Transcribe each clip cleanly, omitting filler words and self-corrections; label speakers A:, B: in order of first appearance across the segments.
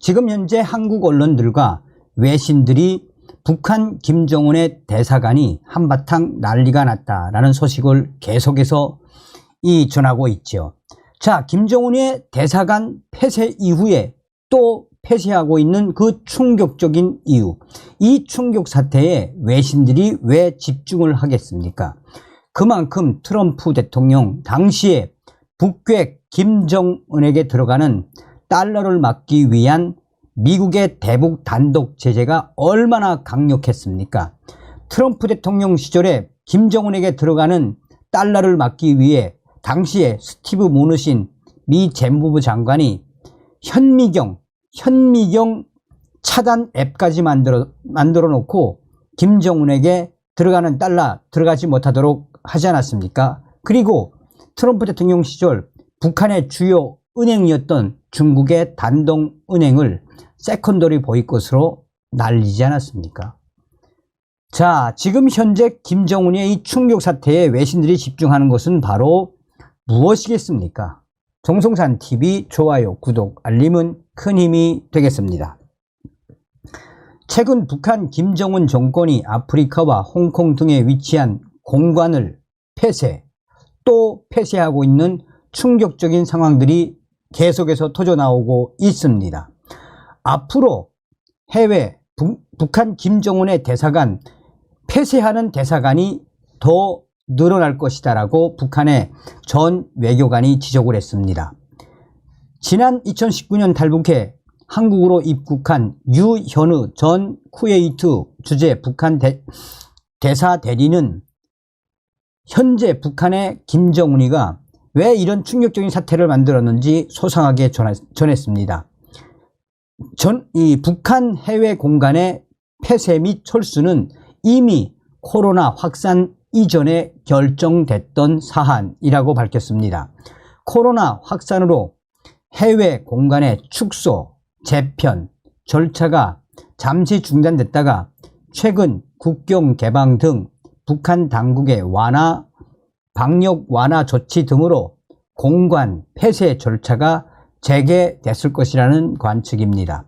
A: 지금 현재 한국 언론들과 외신들이 북한 김정은의 대사관이 한바탕 난리가 났다라는 소식을 계속해서 전하고 있죠. 자, 김정은의 대사관 폐쇄 이후에 또 폐쇄하고 있는 그 충격적인 이유, 이 충격 사태에 외신들이 왜 집중을 하겠습니까? 그만큼 트럼프 대통령 당시에 북괴 김정은에게 들어가는 달러를 막기 위한 미국의 대북 단독 제재가 얼마나 강력했습니까? 트럼프 대통령 시절에 김정은에게 들어가는 달러를 막기 위해 당시에 스티브 무누신 미 재무부 장관이 현미경 차단 앱까지 만들어 놓고 김정은에게 들어가는 달러 들어가지 못하도록 하지 않았습니까? 그리고 트럼프 대통령 시절 북한의 주요 은행이었던 중국의 단동은행을 세컨더리 보이콧으로 날리지 않았습니까? 자, 지금 현재 김정은의 이 충격 사태에 외신들이 집중하는 것은 바로 무엇이겠습니까? 정성산TV 좋아요, 구독, 알림은 큰 힘이 되겠습니다. 최근 북한 김정은 정권이 아프리카와 홍콩 등에 위치한 공관을 또 폐쇄하고 있는 충격적인 상황들이 계속해서 터져나오고 있습니다. 앞으로 해외 북한 김정은의 대사관 폐쇄하는 대사관이 더 늘어날 것이다 라고 북한의 전 외교관이 지적을 했습니다. 지난 2019년 탈북해 한국으로 입국한 유현우 전 쿠웨이트 주재 북한 대사 대리는 현재 북한의 김정은이가 왜 이런 충격적인 사태를 만들었는지 소상하게 전했습니다. 이 북한 해외 공간의 폐쇄 및 철수는 이미 코로나 확산 이전에 결정됐던 사안이라고 밝혔습니다. 코로나 확산으로 해외 공간의 축소, 재편, 절차가 잠시 중단됐다가 최근 국경 개방 등 북한 당국의 방역 완화 조치 등으로 공관 폐쇄 절차가 재개됐을 것이라는 관측입니다.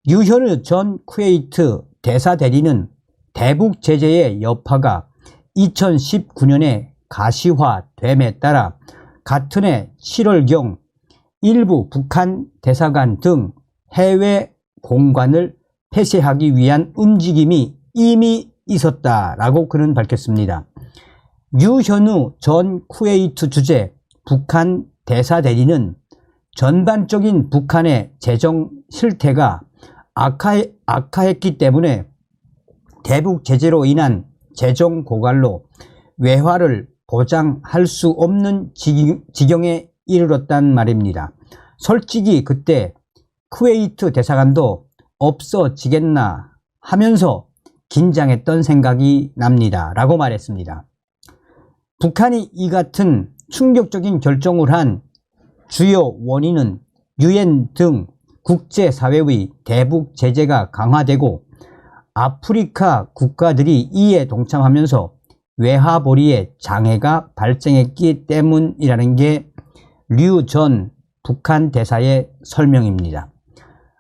A: 유현우 전 쿠웨이트 대사 대리는 대북 제재의 여파가 2019년에 가시화됨에 따라 같은 해 7월경 일부 북한 대사관 등 해외 공관을 폐쇄하기 위한 움직임이 이미 있었다라고 그는 밝혔습니다. 유현우 전 쿠웨이트 주재 북한 대사 대리는 전반적인 북한의 재정 실태가 악화했기 때문에 대북 제재로 인한 재정 고갈로 외화를 보장할 수 없는 지경에 이르렀단 말입니다. 솔직히 그때 쿠웨이트 대사관도 없어지겠나 하면서 긴장했던 생각이 납니다 라고 말했습니다. 북한이 이 같은 충격적인 결정을 한 주요 원인은 유엔 등 국제사회의 대북 제재가 강화되고 아프리카 국가들이 이에 동참하면서 외화벌이에 장애가 발생했기 때문이라는 게 류 전 북한 대사의 설명입니다.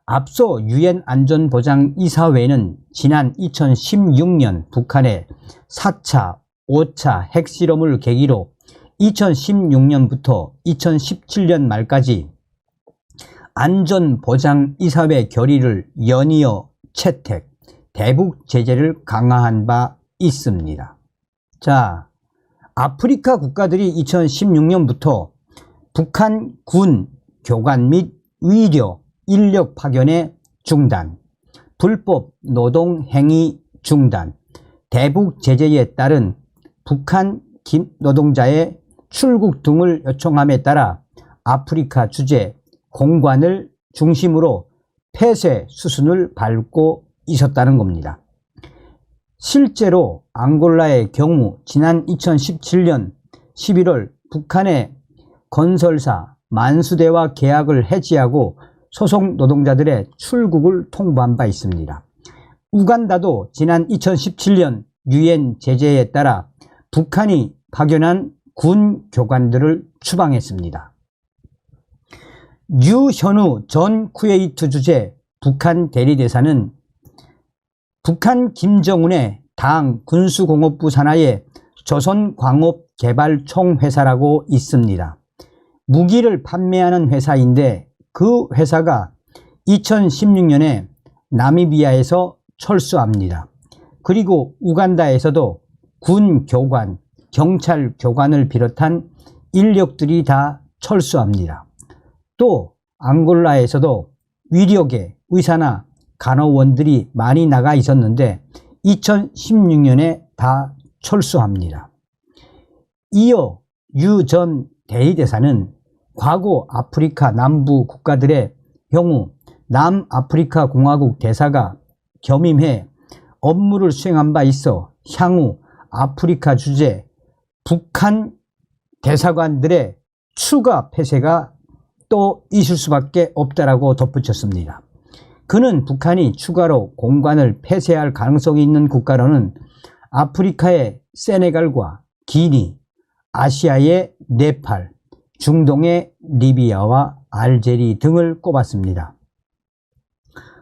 A: 앞서 유엔 안전보장이사회는 지난 2016년 북한의 4차, 5차 핵실험을 계기로 2016년부터 2017년 말까지 안전보장이사회 결의를 연이어 채택, 대북 제재를 강화한 바 있습니다. 자, 아프리카 국가들이 2016년부터 북한 군 교관 및 의료 인력 파견의 중단, 불법 노동 행위 중단, 대북 제재에 따른 북한 노동자의 출국 등을 요청함에 따라 아프리카 주재 공관을 중심으로 폐쇄 수순을 밟고 있었다는 겁니다. 실제로 앙골라의 경우 지난 2017년 11월 북한의 건설사 만수대와 계약을 해지하고 소속 노동자들의 출국을 통보한 바 있습니다. 우간다도 지난 2017년 유엔 제재에 따라 북한이 파견한 군 교관들을 추방했습니다. 유현우 전 쿠웨이트 주재 북한 대리대사는 북한 김정은의 당 군수공업부 산하의 조선광업개발총회사라고 있습니다. 무기를 판매하는 회사인데 그 회사가 2016년에 나미비아에서 철수합니다. 그리고 우간다에서도 군 교관, 경찰 교관을 비롯한 인력들이 다 철수합니다. 또 앙골라에서도 위력의 의사나 간호원들이 많이 나가 있었는데 2016년에 다 철수합니다. 이어 유 전 대리대사는 과거 아프리카 남부 국가들의 경우 남아프리카 공화국 대사가 겸임해 업무를 수행한 바 있어 향후 아프리카 주재 북한 대사관들의 추가 폐쇄가 또 있을 수밖에 없다라고 덧붙였습니다. 그는 북한이 추가로 공관을 폐쇄할 가능성이 있는 국가로는 아프리카의 세네갈과 기니, 아시아의 네팔, 중동의 리비아와 알제리 등을 꼽았습니다.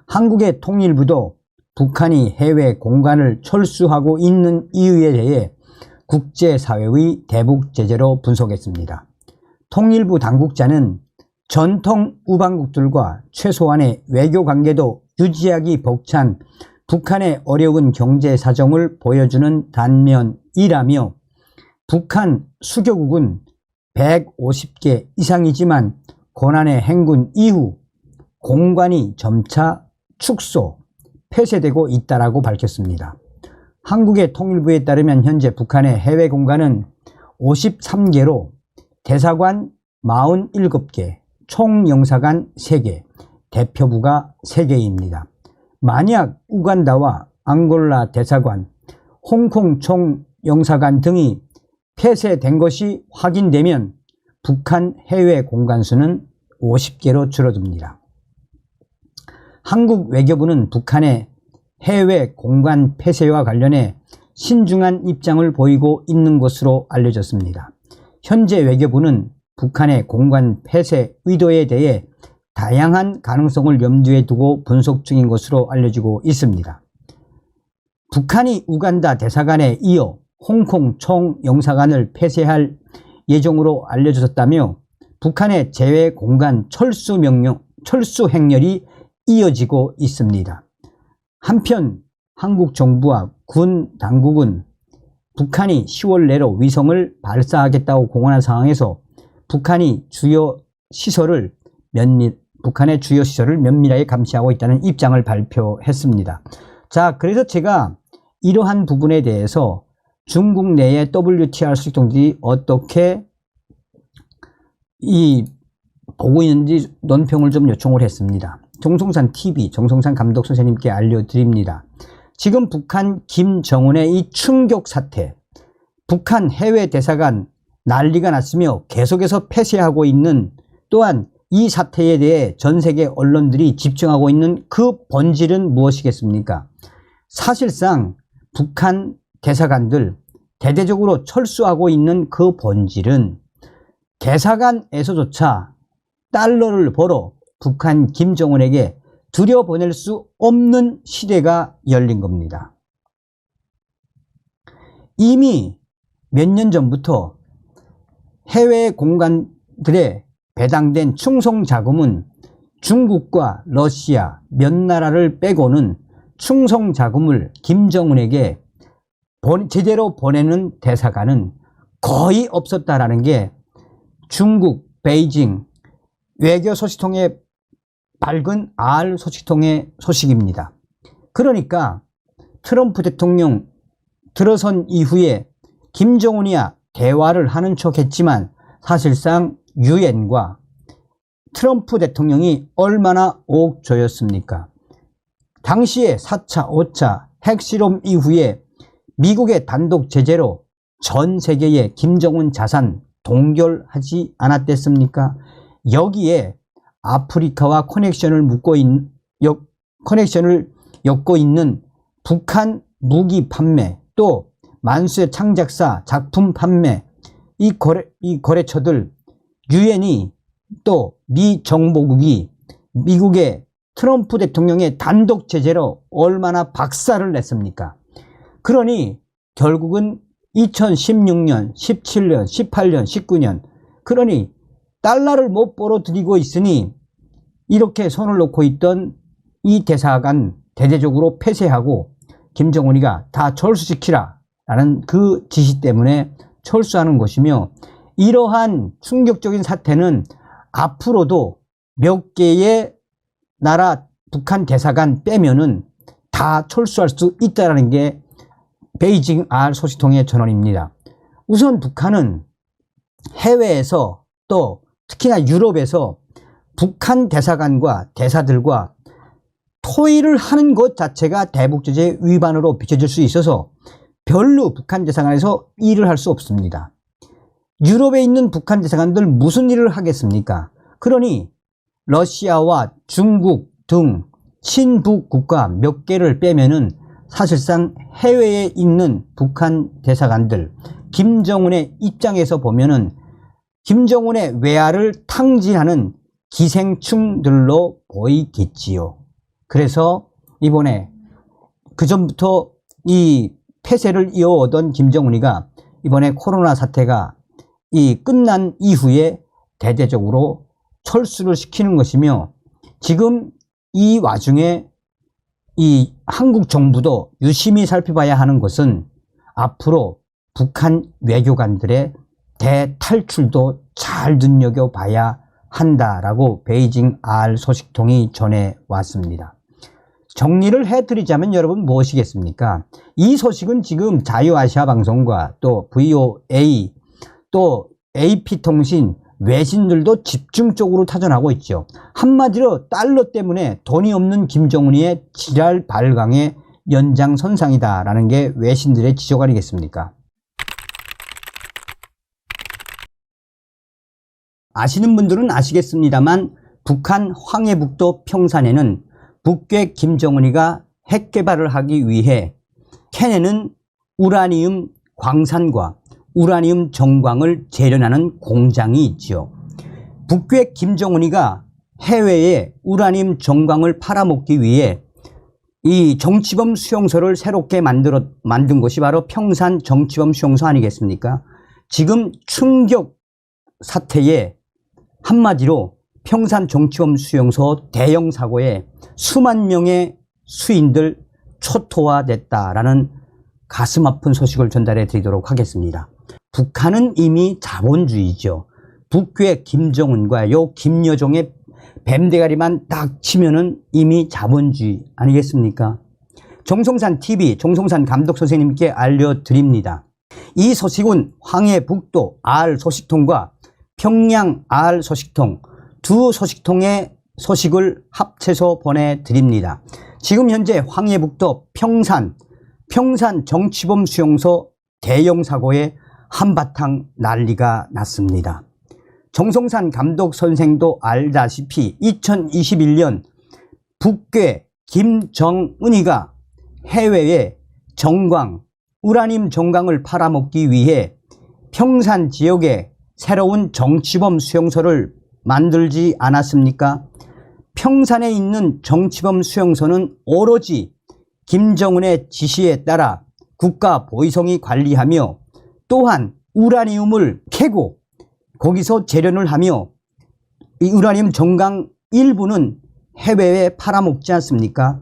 A: 한국의 통일부도 북한이 해외 공관을 철수하고 있는 이유에 대해 국제사회의 대북 제재로 분석했습니다. 통일부 당국자는 전통 우방국들과 최소한의 외교관계도 유지하기 벅찬 북한의 어려운 경제 사정을 보여주는 단면이라며 북한 수교국은 150개 이상이지만 고난의 행군 이후 공관이 점차 축소, 폐쇄되고 있다고 밝혔습니다. 한국의 통일부에 따르면 현재 북한의 해외 공관은 53개로 대사관 47개, 총영사관 3개, 대표부가 3개입니다. 만약 우간다와 앙골라 대사관, 홍콩 총영사관 등이 폐쇄된 것이 확인되면 북한 해외 공관 수는 50개로 줄어듭니다. 한국 외교부는 북한의 해외 공관 폐쇄와 관련해 신중한 입장을 보이고 있는 것으로 알려졌습니다. 현재 외교부는 북한의 공관 폐쇄 의도에 대해 다양한 가능성을 염두에 두고 분석 중인 것으로 알려지고 있습니다. 북한이 우간다 대사관에 이어 홍콩 총영사관을 폐쇄할 예정으로 알려졌다며 북한의 제외 공간 철수 행렬이 이어지고 있습니다. 한편 한국 정부와 군 당국은 북한이 10월 내로 위성을 발사하겠다고 공언한 상황에서 북한의 주요 시설을 면밀하게 감시하고 있다는 입장을 발표했습니다. 자, 그래서 제가 이러한 부분에 대해서 중국 내의 WTR 수직통들이 어떻게 보고 있는지 논평을 좀 요청을 했습니다. 정성산 TV, 정성산 감독 선생님께 알려드립니다. 지금 북한 김정은의 이 충격 사태, 북한 해외 대사관 난리가 났으며 계속해서 폐쇄하고 있는, 또한 이 사태에 대해 전 세계 언론들이 집중하고 있는 그 본질은 무엇이겠습니까? 사실상 북한 대사관들 대대적으로 철수하고 있는 그 본질은 대사관에서조차 달러를 벌어 북한 김정은에게 들여보낼 수 없는 시대가 열린 겁니다. 이미 몇 년 전부터 해외 공관들에 배당된 충성 자금은 중국과 러시아 몇 나라를 빼고는 충성 자금을 김정은에게 제대로 보내는 대사관은 거의 없었다라는 게 중국 베이징 외교소식통의 밝은 R 소식통의 소식입니다. 그러니까 트럼프 대통령 들어선 이후에 김정은이야 대화를 하는 척 했지만 사실상 유엔과 트럼프 대통령이 얼마나 옥조였습니까? 당시에 4차, 5차 핵실험 이후에 미국의 단독 제재로 전 세계의 김정은 자산 동결하지 않았댔습니까? 여기에 아프리카와 커넥션을 엮고 있는 북한 무기 판매, 또 만수의 창작사 작품 판매, 이 거래처들 유엔이 또 미 정보국이 미국의 트럼프 대통령의 단독 제재로 얼마나 박살을 냈습니까? 그러니 결국은 2016년, 17년, 18년, 19년 그러니 달러를 못 벌어들이고 있으니 이렇게 손을 놓고 있던 이 대사관 대대적으로 폐쇄하고 김정은이가 다 철수시키라 라는 그 지시 때문에 철수하는 것이며, 이러한 충격적인 사태는 앞으로도 몇 개의 나라 북한 대사관 빼면은 다 철수할 수 있다는 게 베이징 R 소식통의 전언입니다. 우선 북한은 해외에서 또 특히나 유럽에서 북한 대사관과 대사들과 토의를 하는 것 자체가 대북제재 위반으로 비춰질 수 있어서 별로 북한 대사관에서 일을 할 수 없습니다. 유럽에 있는 북한 대사관들 무슨 일을 하겠습니까? 그러니 러시아와 중국 등 친북 국가 몇 개를 빼면은 사실상 해외에 있는 북한 대사관들, 김정은의 입장에서 보면은 김정은의 외화를 탕진하는 기생충들로 보이겠지요. 그래서 이번에 그전부터 이 폐쇄를 이어오던 김정은이가 이번에 코로나 사태가 끝난 이후에 대대적으로 철수를 시키는 것이며, 지금 이 와중에 이 한국 정부도 유심히 살펴봐야 하는 것은 앞으로 북한 외교관들의 대탈출도 잘 눈여겨봐야 한다라고 베이징 R 소식통이 전해왔습니다. 정리를 해드리자면 여러분 무엇이겠습니까? 이 소식은 지금 자유아시아방송과 또 VOA 또 AP통신 외신들도 집중적으로 타전하고 있죠. 한마디로 달러 때문에 돈이 없는 김정은이의 지랄 발광의 연장선상이다라는 게 외신들의 지적 아니겠습니까? 아시는 분들은 아시겠습니다만 북한 황해북도 평산에는 북괴 김정은이가 핵 개발을 하기 위해 캐내는 우라늄 광산과 우라늄 정광을 재련하는 공장이 있지요. 북괴 김정은이가 해외에 우라늄 정광을 팔아먹기 위해 이 정치범 수용소를 새롭게 만든 것이 바로 평산 정치범 수용소 아니겠습니까? 지금 충격 사태에 한마디로 평산 정치범 수용소 대형 사고에 수만 명의 수인들 초토화됐다라는 가슴 아픈 소식을 전달해 드리도록 하겠습니다. 북한은 이미 자본주의죠. 북괴 김정은과 요 김여종의 뱀대가리만 딱 치면은 이미 자본주의 아니겠습니까? 정성산 TV 정성산 감독 선생님께 알려드립니다. 이 소식은 황해북도 R 소식통과 평양 R 소식통 두 소식통의 소식을 합쳐서 보내드립니다. 지금 현재 황해북도 평산 정치범 수용소 대형 사고에 한바탕 난리가 났습니다. 정성산 감독 선생도 알다시피 2021년 북괴 김정은이가 해외에 정광, 우라늄 정광을 팔아먹기 위해 평산 지역에 새로운 정치범 수용소를 만들지 않았습니까? 평산에 있는 정치범 수용소는 오로지 김정은의 지시에 따라 국가 보위성이 관리하며 또한 우라늄을 캐고 거기서 재련을 하며 이 우라늄 정광 일부는 해외에 팔아먹지 않습니까?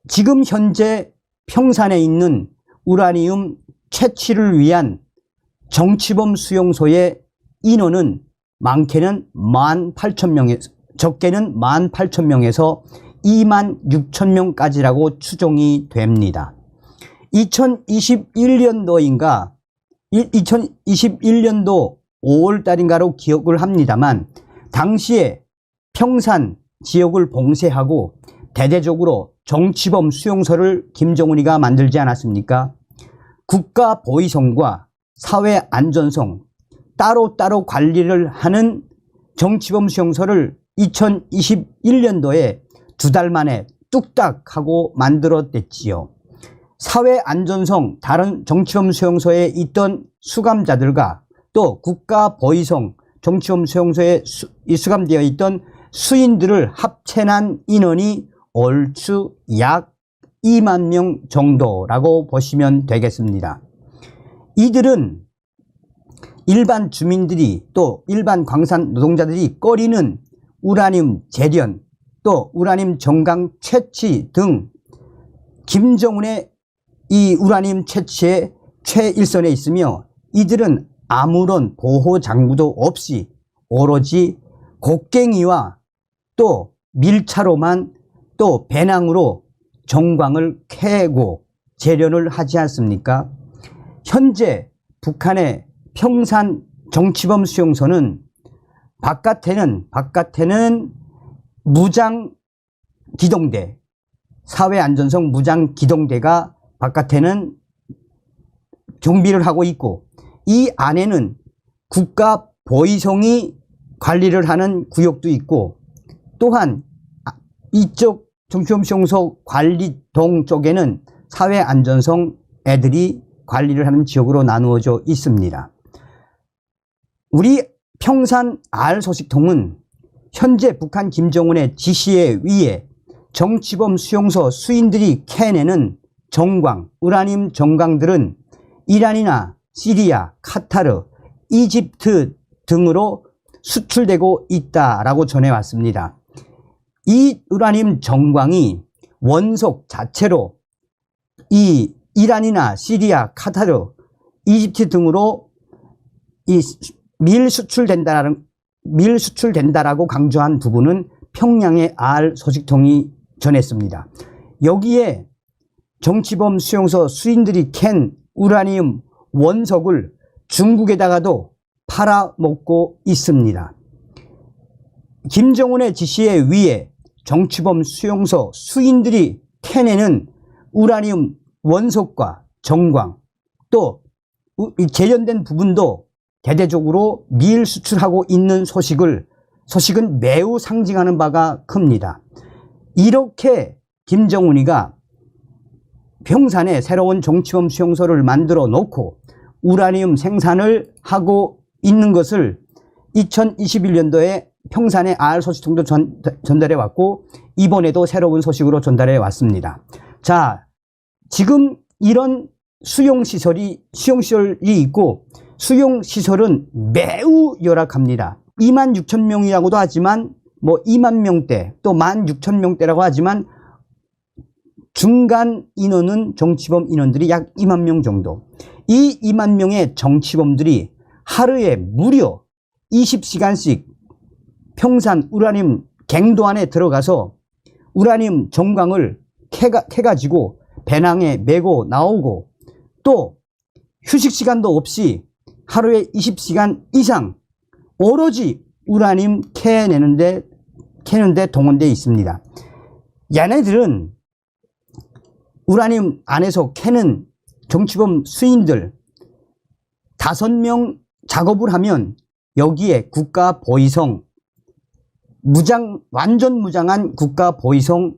A: 지금 현재 평산에 있는 우라늄 채취를 위한 정치범 수용소의 인원은 많게는 18,000명에서 적게는 18,000명에서 26,000명까지라고 추정이 됩니다. 2021년도인가 2021년도 5월달인가로 기억을 합니다만 당시에 평산 지역을 봉쇄하고 대대적으로 정치범 수용소를 김정은이가 만들지 않았습니까? 국가 보위성과 사회 안전성 따로따로 관리를 하는 정치범 수용소를 2021년도에 2달 만에 뚝딱 하고 만들어냈지요. 사회 안전성 다른 정치범 수용소에 있던 수감자들과 또 국가 보위성 정치범 수용소에 수감되어 있던 수인들을 합체한 인원이 얼추 약 2만 명 정도라고 보시면 되겠습니다. 이들은 일반 주민들이 또 일반 광산 노동자들이 꺼리는 우라늄 재련 또 우라늄 정강 채취 등 김정은의 이 우라늄 채취의 최일선에 있으며 이들은 아무런 보호 장구도 없이 오로지 곡괭이와 또 밀차로만 또 배낭으로 정광을 캐고 재련을 하지 않습니까? 현재 북한의 평산 정치범 수용소는 바깥에는 무장 기동대, 사회안전성 무장 기동대가 바깥에는 경비를 하고 있고 이 안에는 국가 보위성이 관리를 하는 구역도 있고 또한 이쪽 정치범 수용소 관리동 쪽에는 사회안전성 애들이 관리를 하는 지역으로 나누어져 있습니다. 우리 평산 알소식통은 현재 북한 김정은의 지시에 의해 정치범 수용소 수인들이 캐내는 정광, 우라늄 정광들은 이란이나 시리아, 카타르, 이집트 등으로 수출되고 있다라고 전해왔습니다. 이 우라늄 정광이 원석 자체로 이 이란이나 시리아, 카타르, 이집트 등으로 이 밀수출된다라고 강조한 부분은 평양의 알소식통이 전했습니다. 여기에 정치범 수용소 수인들이 캔 우라늄 원석을 중국에다가도 팔아먹고 있습니다. 김정은의 지시에 의해 정치범 수용소 수인들이 캐내는 우라늄 원석과 정광 또 재련된 부분도 대대적으로 밀수출하고 있는 소식은 매우 상징하는 바가 큽니다. 이렇게 김정은이가 평산에 새로운 정치범 수용소를 만들어 놓고 우라늄 생산을 하고 있는 것을 2021년도에 평산의 알소식통도 전달해 왔고 이번에도 새로운 소식으로 전달해 왔습니다. 자, 지금 이런 수용시설이 있고 수용시설은 매우 열악합니다. 26,000명이라고도 하지만 2만 명대 또 16,000명대라고 하지만 중간 인원은 정치범 인원들이 약 2만 명 정도. 이 2만 명의 정치범들이 하루에 무려 20시간씩 평산 우라늄 갱도 안에 들어가서 우라늄 정광을 캐가지고 배낭에 메고 나오고 또 휴식 시간도 없이 하루에 20시간 이상 오로지 우라늄 캐는데 동원되어 있습니다. 얘네들은 우라늄 안에서 캐는 정치범 수인들 5명 작업을 하면 여기에 국가 보위성 완전 무장한 국가 보위성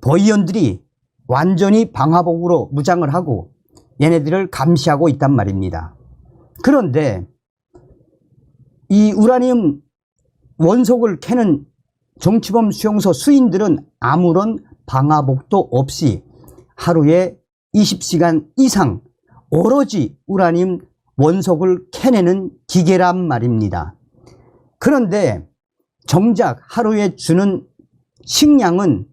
A: 보위원들이 완전히 방화복으로 무장을 하고 얘네들을 감시하고 있단 말입니다. 그런데 이 우라늄 원석을 캐는 정치범 수용소 수인들은 아무런 방화복도 없이 하루에 20시간 이상 오로지 우라늄 원석을 캐내는 기계란 말입니다. 그런데 정작 하루에 주는 식량은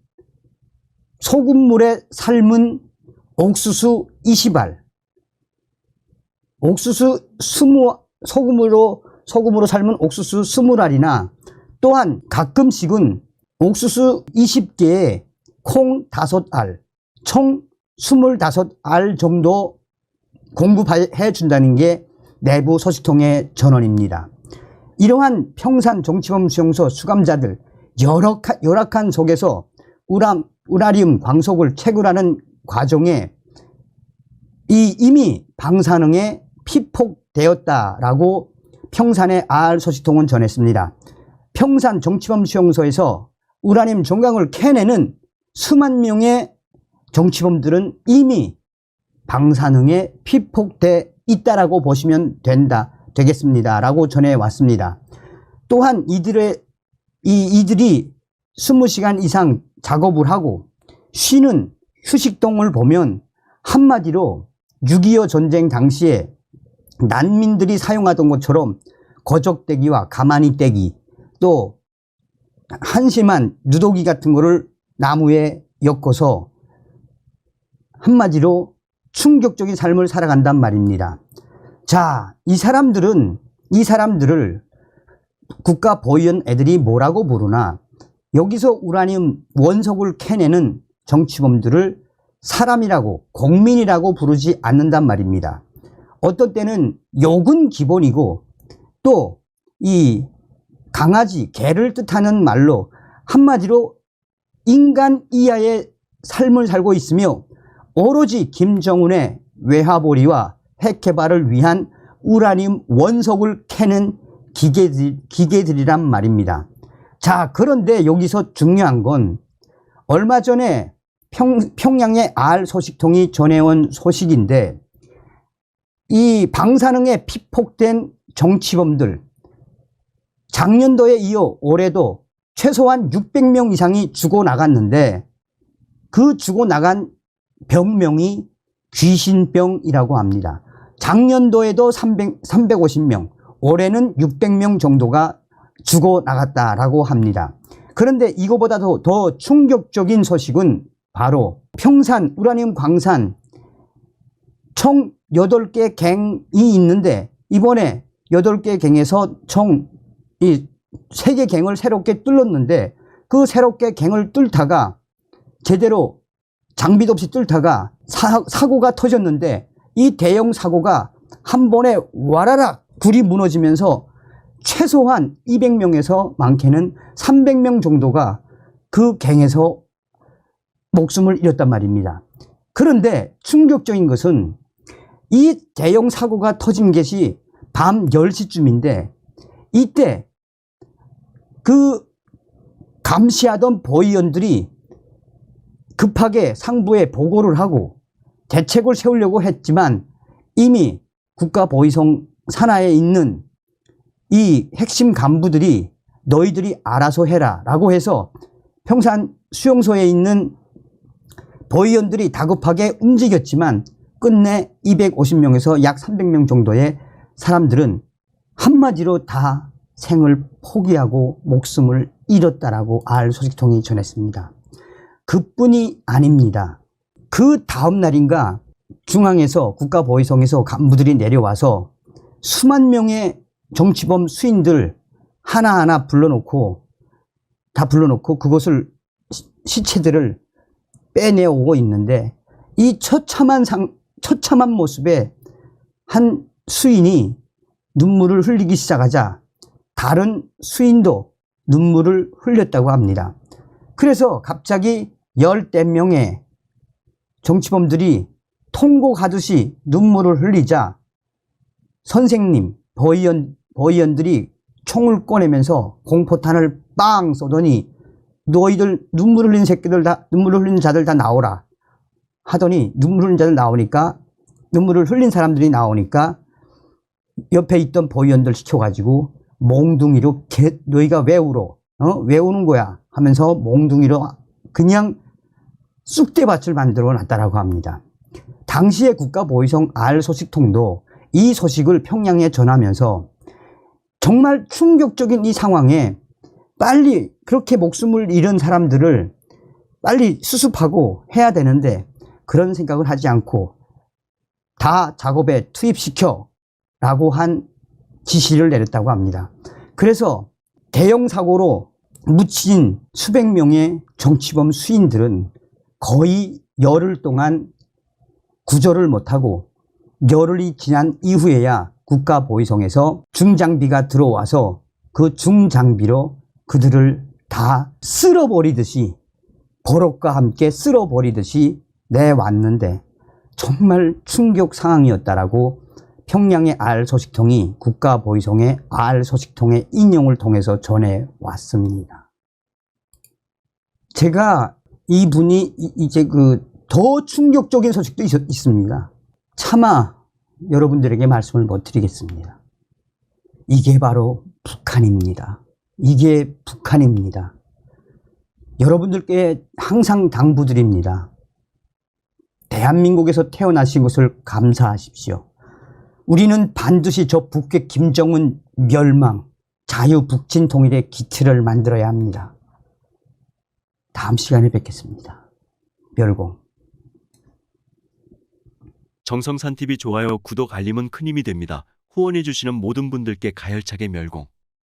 A: 소금물에 삶은 옥수수 20알, 소금으로 삶은 옥수수 20알이나 또한 가끔씩은 옥수수 20개에 콩 5알, 총 25알 정도 공급해 준다는 게 내부 소식통의 전언입니다. 이러한 평산 정치범 수용소 수감자들 열악한 속에서 우라늄 광석을 채굴하는 과정에 이미 방사능에 피폭되었다라고 평산의 알소식통은 전했습니다. 평산 정치범 수용소에서 우라늄 정광을 캐내는 수만 명의 정치범들은 이미 방사능에 피폭돼 있다라고 보시면 된다. 되겠습니다 라고 전해왔습니다. 또한 이들이 20시간 이상 작업을 하고 쉬는 휴식동을 보면 한마디로 6.25 전쟁 당시에 난민들이 사용하던 것처럼 거적대기와 가마니 떼기, 또 한심한 누더기 같은 거를 나무에 엮어서 한마디로 충격적인 삶을 살아간단 말입니다. 자, 이 사람들을 국가보위원 애들이 뭐라고 부르나, 여기서 우라늄 원석을 캐내는 정치범들을 사람이라고, 공민이라고 부르지 않는단 말입니다. 어떤 때는 욕은 기본이고, 또 이 강아지, 개를 뜻하는 말로 한마디로 인간 이하의 삶을 살고 있으며 오로지 김정은의 외화보리와 핵개발을 위한 우라늄 원석을 캐는 기계들이란 말입니다. 자, 그런데 여기서 중요한 건 얼마 전에 평양의 알 소식통이 전해온 소식인데, 이 방사능에 피폭된 정치범들, 작년도에 이어 올해도 최소한 600명 이상이 죽어나갔는데, 그 죽어나간 병명이 귀신병이라고 합니다. 작년도에도 350명, 올해는 600명 정도가 죽어나갔다라고 합니다. 그런데 이거보다도 더 충격적인 소식은 바로 평산 우라늄 광산 총 8개 갱이 있는데, 이번에 8개 갱에서 총 이 3개 갱을 새롭게 뚫었는데, 그 새롭게 갱을 뚫다가 제대로 장비도 없이 뚫다가 사고가 터졌는데, 이 대형 사고가 한 번에 와라락 불이 무너지면서 최소한 200명에서 많게는 300명 정도가 그 갱에서 목숨을 잃었단 말입니다. 그런데 충격적인 것은 이 대형 사고가 터진 것이 밤 10시쯤인데, 이때 그 감시하던 보위원들이 급하게 상부에 보고를 하고 대책을 세우려고 했지만, 이미 국가보위성 산하에 있는 이 핵심 간부들이 너희들이 알아서 해라 라고 해서 평산 수용소에 있는 보위원들이 다급하게 움직였지만, 끝내 250명에서 약 300명 정도의 사람들은 한마디로 다 생을 포기하고 목숨을 잃었다라고 알 소식통이 전했습니다. 그뿐이 아닙니다. 그 다음 날인가 중앙에서, 국가보위성에서 간부들이 내려와서 수만 명의 정치범 수인들 하나하나 불러놓고 그것을 시체들을 빼내오고 있는데, 이 처참한 모습에 한 수인이 눈물을 흘리기 시작하자 다른 수인도 눈물을 흘렸다고 합니다. 그래서 갑자기 10대 명의 정치범들이 통곡하듯이 눈물을 흘리자 선생님, 보위원들이 총을 꺼내면서 공포탄을 빵 쏘더니, 너희들 눈물 흘린 자들 다 나오라 하더니, 눈물 흘린 사람들이 나오니까 옆에 있던 보위원들 시켜가지고 몽둥이로 너희가 왜 울어? 왜 우는 거야? 하면서 몽둥이로 그냥 쑥대밭을 만들어 놨다라고 합니다. 당시에 국가보위성 알 소식통도 이 소식을 평양에 전하면서 정말 충격적인 이 상황에 빨리 그렇게 목숨을 잃은 사람들을 빨리 수습하고 해야 되는데, 그런 생각을 하지 않고 다 작업에 투입시켜 라고 한 지시를 내렸다고 합니다. 그래서 대형 사고로 묻힌 수백 명의 정치범 수인들은 거의 열흘 동안 구조를 못하고, 열흘이 지난 이후에야 국가보위성에서 중장비가 들어와서 그 중장비로 그들을 다 쓸어버리듯이, 버럭과 함께 쓸어버리듯이 내왔는데, 정말 충격 상황이었다라고 평양의 알 소식통이 국가보위성의 알 소식통의 인용을 통해서 전해왔습니다. 제가 이분이 이제 더 충격적인 소식도 있습니다. 차마 여러분들에게 말씀을 못 드리겠습니다. 이게 바로 북한입니다. 이게 북한입니다. 여러분들께 항상 당부드립니다. 대한민국에서 태어나신 것을 감사하십시오. 우리는 반드시 저 북의 김정은 멸망, 자유북진 통일의 기틀을 만들어야 합니다. 다음 시간에 뵙겠습니다. 멸공.
B: 정성산 TV 좋아요, 구독, 알림은 큰 힘이 됩니다. 후원해주시는 모든 분들께 가열차게 멸공.